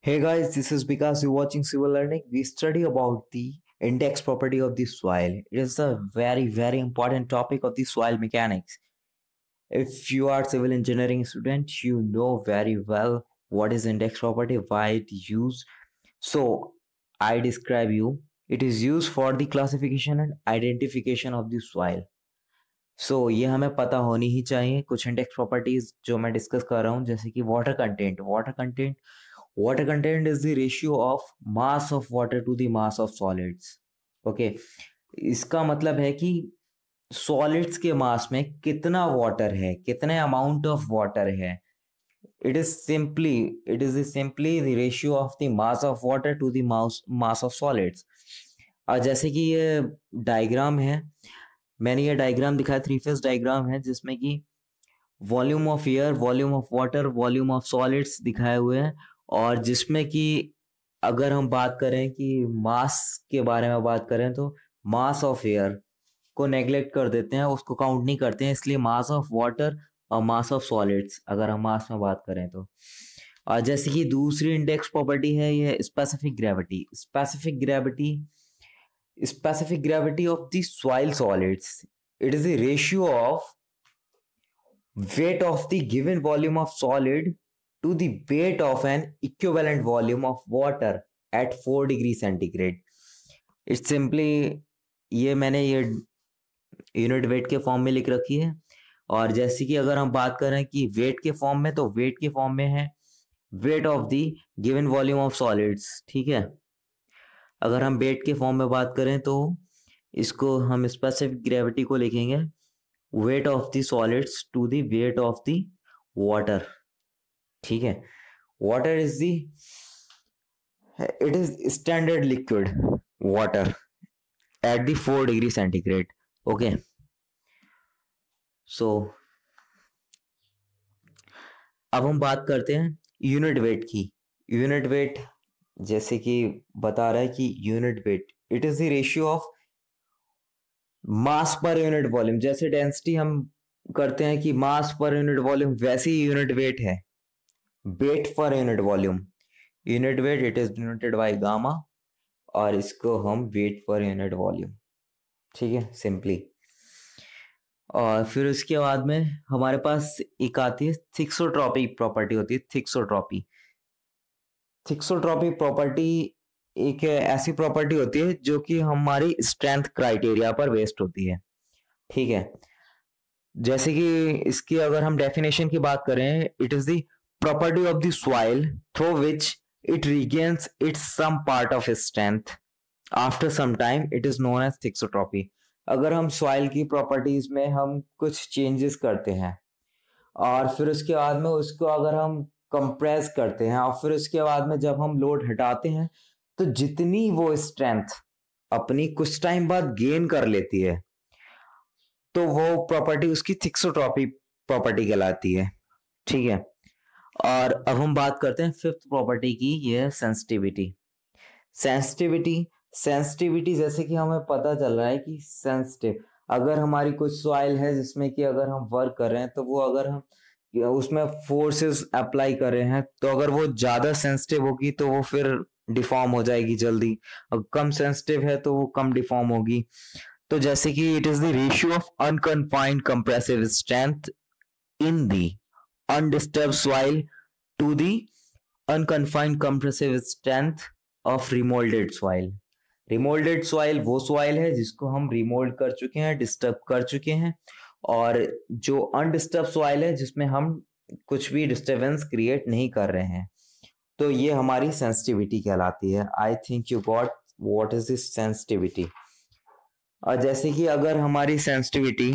Hey guys, this is because you're watching Civil Learning. We study about the index property of the soil. It is a very important topic of the soil mechanics. If you are civil engineering student, you know very well what is index property, why it used. So I describe you. It is used for the classification and identification of the soil. So ये हमें पता होनी ही चाहिए। कुछ index properties जो मैं discuss कर रहा हूँ, जैसे कि water content. Water content is the ratio of mass of water to the mass of solids. Okay, इसका मतलब है कि सॉलिड्स के मास में कितना वाटर है, कितने अमाउंट ऑफ वाटर है। it is simply the ratio of the mass of water to the mass of solids. और जैसे कि ये डायग्राम है, मैंने ये डायग्राम दिखाया, 3 फेज डायग्राम है, जिसमें कि volume of air, volume of water, volume of solids दिखाए हुए हैं। और जिसमें कि अगर हम बात करें कि मास के बारे में बात करें तो मास ऑफ एयर को नेग्लेक्ट कर देते हैं, उसको काउंट नहीं करते हैं, इसलिए मास ऑफ वाटर और मास ऑफ सॉलिड्स अगर हम मास में बात करें तो। और जैसे कि दूसरी इंडेक्स प्रॉपर्टी है ये specific gravity of the soil solids. It is the ratio of weight of the given volume of solid to the weight of an equivalent volume of water at 4 degree centigrade. It's simply ये मैंने ये unit weight के form में लिख रखी है। और जैसे कि अगर हम बात करें कि वेट के फॉर्म में, तो वेट के फॉर्म में है weight of the given volume of solids. ठीक है, अगर हम वेट के फॉर्म में बात करें तो इसको हम स्पेसिफिक ग्रेविटी को लिखेंगे weight of the solids to the weight of the water. ठीक है, water is standard liquid water at the 4 degree centigrade. Okay, so अब हम बात करते हैं यूनिट वेट की। यूनिट वेट जैसे कि बता रहा है कि unit weight it is the ratio of mass पर यूनिट वॉल्यूम। जैसे डेंसिटी हम करते हैं कि मास पर यूनिट वॉल्यूम, वैसे ही यूनिट वेट है weight per unit volume. Unit weight it is denoted by gamma और इसको हम वेट पर यूनिट वॉल्यूम। ठीक है, सिंपली। और फिर उसके बाद में हमारे पास एक आती है थिक्सोट्रॉपी प्रॉपर्टी होती है। थिक्सोट्रॉपी प्रॉपर्टी एक ऐसी प्रॉपर्टी होती है जो कि हमारी स्ट्रेंथ क्राइटेरिया पर बेस्ड होती है। ठीक है, जैसे कि इसकी अगर हम डेफिनेशन की बात करें, it is the property of the soil through which it regains its some part of strength after some time, it is known as thixotropy. अगर हम सॉइल की प्रॉपर्टीज में हम कुछ चेंजेस करते हैं और फिर उसके बाद में उसको अगर हम कंप्रेस करते हैं और फिर उसके बाद में जब हम लोड हटाते हैं तो जितनी वो स्ट्रेंथ अपनी कुछ टाइम बाद गेन कर लेती है तो वो प्रॉपर्टी उसकी थिक्सोट्रॉपी प्रॉपर्टी कहलाती है। ठीक है, और अब हम बात करते हैं फिफ्थ प्रॉपर्टी की, ये है सेंसिटिविटी। जैसे कि हमें पता चल रहा है कि सेंसिटिव, अगर हमारी कुछ सॉइल है जिसमें कि अगर हम वर्क कर रहे हैं तो वो अगर हम उसमें फोर्सेस अप्लाई कर रहे हैं तो अगर वो ज्यादा सेंसिटिव होगी तो वो फिर डिफॉर्म हो जाएगी जल्दी, और कम सेंसिटिव है तो वो कम डिफॉर्म होगी। तो जैसे कि it is the ratio of unconfined compressive strength in the undisturbed soil to the unconfined compressive strength of remoulded soil. Remoulded soil वो सॉइल है जिसको हम रिमोल्ड कर चुके हैं, डिस्टर्ब कर चुके हैं, और जो अनडिस्टर्ब सॉइल है जिसमें हम कुछ भी डिस्टर्बेंस क्रिएट नहीं कर रहे हैं, तो ये हमारी सेंसिटिविटी कहलाती है। आई think you got what is this sensitivity. और जैसे कि अगर हमारी सेंसिटिविटी,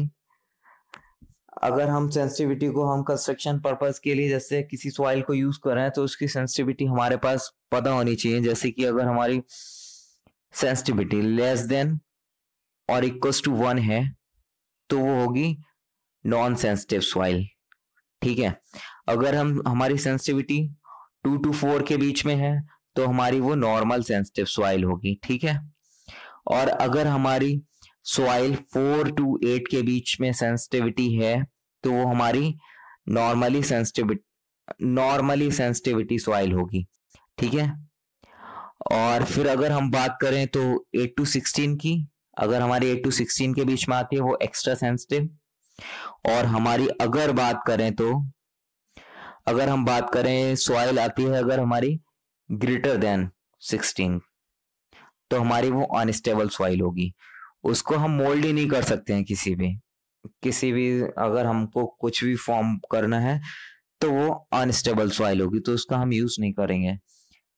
अगर हम सेंसिटिविटी को हम कंस्ट्रक्शन पर्पस के लिए जैसे किसी सॉइल को यूज कर रहे हैं तो उसकी सेंसिटिविटी हमारे पास पता होनी चाहिए। जैसे कि अगर हमारी सेंसिटिविटी लेस देन और इक्वल्स टू 1 है तो वो होगी नॉन सेंसिटिव सॉइल। ठीक है, अगर हमारी सेंसिटिविटी 2 to 4 के बीच में है तो हमारी वो नॉर्मल सेंसिटिव सॉइल होगी। ठीक है, और अगर हमारी सॉइल 4 to 8 के बीच में सेंसिटिविटी है तो वो हमारी नॉर्मली सेंसिटिविटी सॉइल होगी। ठीक है। और फिर अगर हम बात करें तो 8 to 16 की, अगर हमारी 8 to 16 के बीच में आती है वो एक्स्ट्रा सेंसिटिव। और हमारी अगर बात करें तो, अगर हम बात करें सॉइल आती है अगर हमारी ग्रेटर देन 16, तो हमारी वो अनस्टेबल सॉइल होगी, उसको हम मोल्ड ही नहीं कर सकते हैं किसी भी अगर हमको कुछ भी फॉर्म करना है तो वो अनस्टेबल सॉइल होगी, तो उसका हम यूज नहीं करेंगे।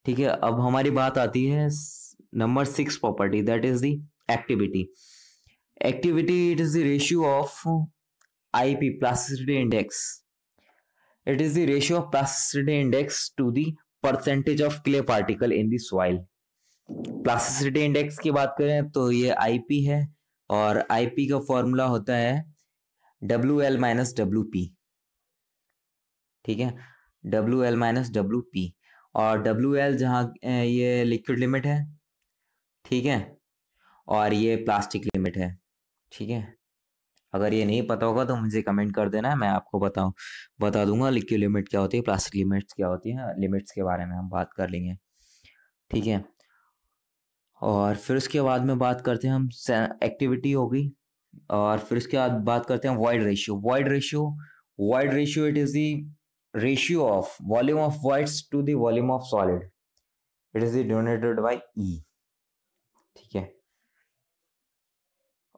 ठीक है, अब हमारी बात आती है number 6 property, that is the activity. Activity, it is the ratio of IP, plasticity index. It is the ratio of plasticity index to the percentage of clay particle in the soil. Plasticity index की बात करें तो ये IP है, और IP का formula होता है WL माइनस WP। ठीक है, WL माइनस WP, और WL जहाँ ये लिक्विड लिमिट है, ठीक है, और ये प्लास्टिक लिमिट है। ठीक है, अगर ये नहीं पता होगा तो मुझे कमेंट कर देना, मैं आपको बता दूंगा लिक्विड लिमिट क्या होती है, प्लास्टिक लिमिट्स क्या होती है, लिमिट्स के बारे में हम बात कर लेंगे। ठीक है, और फिर उसके बाद में बात करते हैं हम, एक्टिविटी हो गई, और फिर उसके बाद बात करते हैं void ratio. Void ratio, it is the ratio of volume of voids to the volume of solid, it is denoted by E। ठीक है,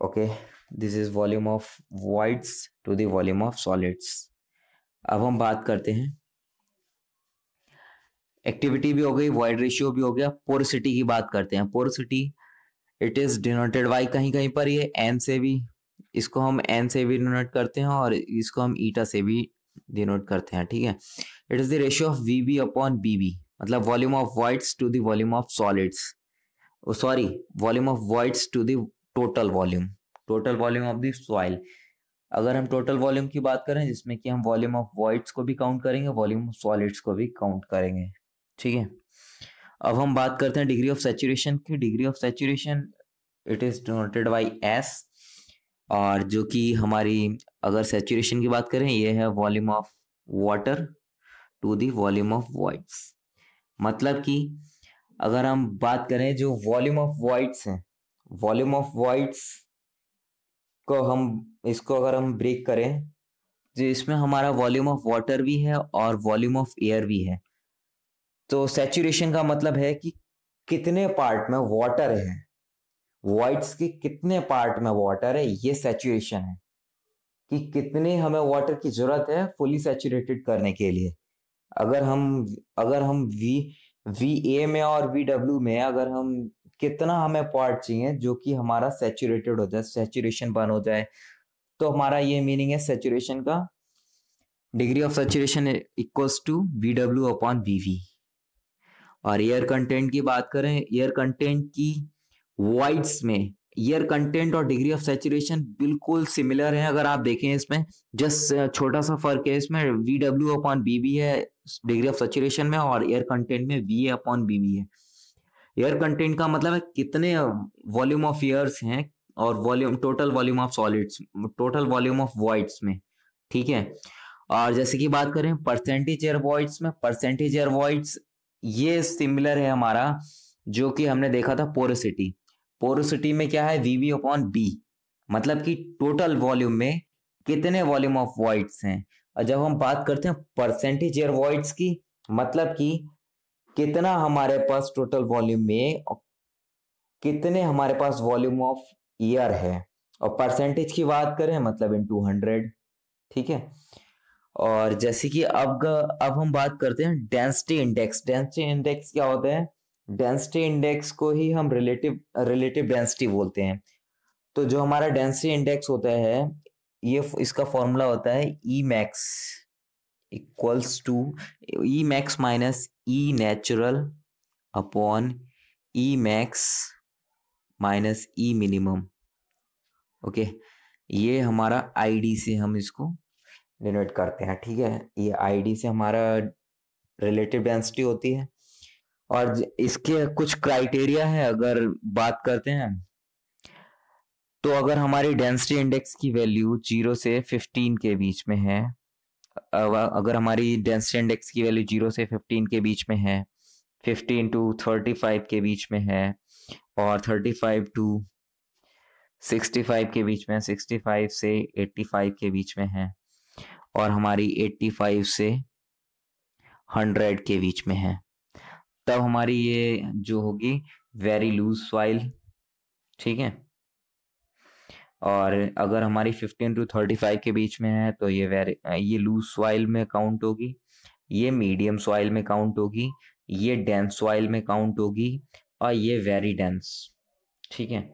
okay, this is volume of voids to the volume of solids. अब हम बात करते हैं, activity भी हो गई, वॉइड रेशियो भी हो गया, पोरोसिटी की बात करते हैं। Porosity, it is denoted bye, कहीं कहीं पर ये एन से भी, इसको हम एन से भी डिनोट करते हैं और इसको हम ईटा से भी डिनोट करते हैं। ठीक है, it is the ratio of VB upon BB, मतलब volume of voids to the volume of solids, sorry, volume of voids to the total volume of the soil. अगर हम टोटल वॉल्यूम की बात करें जिसमें कि हम वॉल्यूम ऑफ वॉइड्स को भी काउंट करेंगे, वॉल्यूम ऑफ सॉलिड्स को भी काउंट करेंगे। ठीक है, अब हम बात करते हैं डिग्री ऑफ सैचुरेशन की। Degree of saturation, it is denoted bye S, और जो कि हमारी अगर सैचुरेशन की बात करें ये है volume of water to the volume of voids. मतलब कि अगर हम बात करें जो वॉल्यूम ऑफ वॉइड्स हैं, वॉल्यूम ऑफ वॉइड्स को हम, इसको अगर हम ब्रेक करें, जो इसमें हमारा वॉल्यूम ऑफ वाटर भी है और वॉल्यूम ऑफ एयर भी है, तो सैचुरेशन का मतलब है कि कितने पार्ट में वाटर है, वॉइड्स के कितने पार्ट में वाटर है, ये सैचुरेशन है, कि कितने हमें वाटर की जरूरत है फुली सैचुरेटेड करने के लिए। अगर हम VA में और VW में अगर हम कितना हमें पार्ट चाहिए जो कि हमारा सैचुरेटेड हो जाए, सैचुरेशन बन हो जाए, तो हमारा ये मीनिंग है सैचुरेशन का, degree of saturation equals to VW upon VV। और एयर कंटेंट की बात करें, एयर कंटेंट की वॉइड्स में एयर कंटेंट और डिग्री ऑफ सैचुरेशन बिल्कुल सिमिलर है। अगर आप देखें इसमें जस्ट छोटा सा फर्क है, इसमें VW अपॉन BB है डिग्री ऑफ सैचुरेशन में, और एयर कंटेंट में VA अपॉन BB है। एयर कंटेंट का मतलब है कितने वॉल्यूम ऑफ एयर्स हैं, और volume, total volume of solids, total volume of voids में। ठीक है, और जैसे कि बात करें परसेंटेज एयर वॉइड्स में, परसेंटेज एयर वॉइड्स ये सिमिलर है हमारा जो कि हमने देखा था पोरोसिटी। पोरोसिटी में क्या है, VB अपॉन B, मतलब कि टोटल वॉल्यूम में कितने वॉल्यूम ऑफ वॉइड्स हैं। और जब हम बात करते हैं परसेंटेज एयर वॉइड्स की, मतलब कि कितना हमारे पास टोटल वॉल्यूम में कितने हमारे पास वॉल्यूम ऑफ एयर है, और परसेंटेज की बात करें मतलब इनटू 100। ठीक है, और जैसे कि अब हम बात करते हैं डेंसिटी इंडेक्स। डेंसिटी इंडेक्स क्या होता है, डेंसिटी इंडेक्स को ही हम रिलेटिव डेंसिटी बोलते हैं। तो जो हमारा डेंसिटी इंडेक्स होता है, ये इसका फॉर्मूला होता है E max equals to E max minus E natural upon E max minus E minimum. Okay, ये हमारा ID से हम इसको डिनोट करते हैं। ठीक है, ये ID से हमारा रिलेटिव डेंसिटी होती है, और इसके कुछ क्राइटेरिया है अगर बात करते हैं, तो अगर हमारी डेंसिटी इंडेक्स की वैल्यू 0 से 15 के बीच में है, अगर हमारी डेंसिटी इंडेक्स की वैल्यू 0 से 15 के बीच में है, 15 to 35 के बीच में है, और 35 to 65 के बीच में, 65 से 85 के बीच में है, और हमारी 85 से 100 के बीच में है, तब हमारी ये जो होगी वेरी लूज सॉइल, ठीक है। और अगर हमारी 15 to 35 के बीच में है तो ये लूज सॉइल में काउंट होगी, ये मीडियम सॉइल में काउंट होगी, ये डेंस सॉइल में काउंट होगी, और ये वेरी डेंस, ठीक है।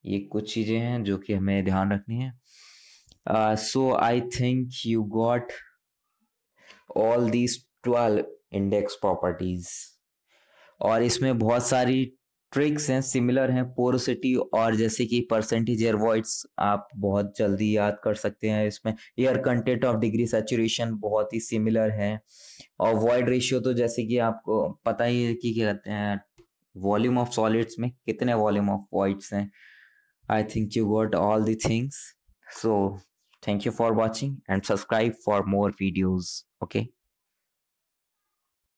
ये कुछ चीजें हैं जो कि हमें ध्यान रखनी है। So I think you got all these 12 index properties, और इसमें बहुत सारी ट्रिक्स हैं, सिमिलर हैं पोरोसिटी और जैसे कि परसेंटेज एयर वॉइड्स आप बहुत जल्दी याद कर सकते हैं। इसमें air content of degree saturation बहुत ही सिमिलर है, और वॉइड रेशियो तो जैसे कि आपको पता ही है कि क्या कहते हैं, वॉल्यूम ऑफ सॉलिड्स में कितने वॉल्यूम ऑफ वॉइड्स हैं। आई think you got all the things, so thank you for watching and subscribe for more videos. Okay.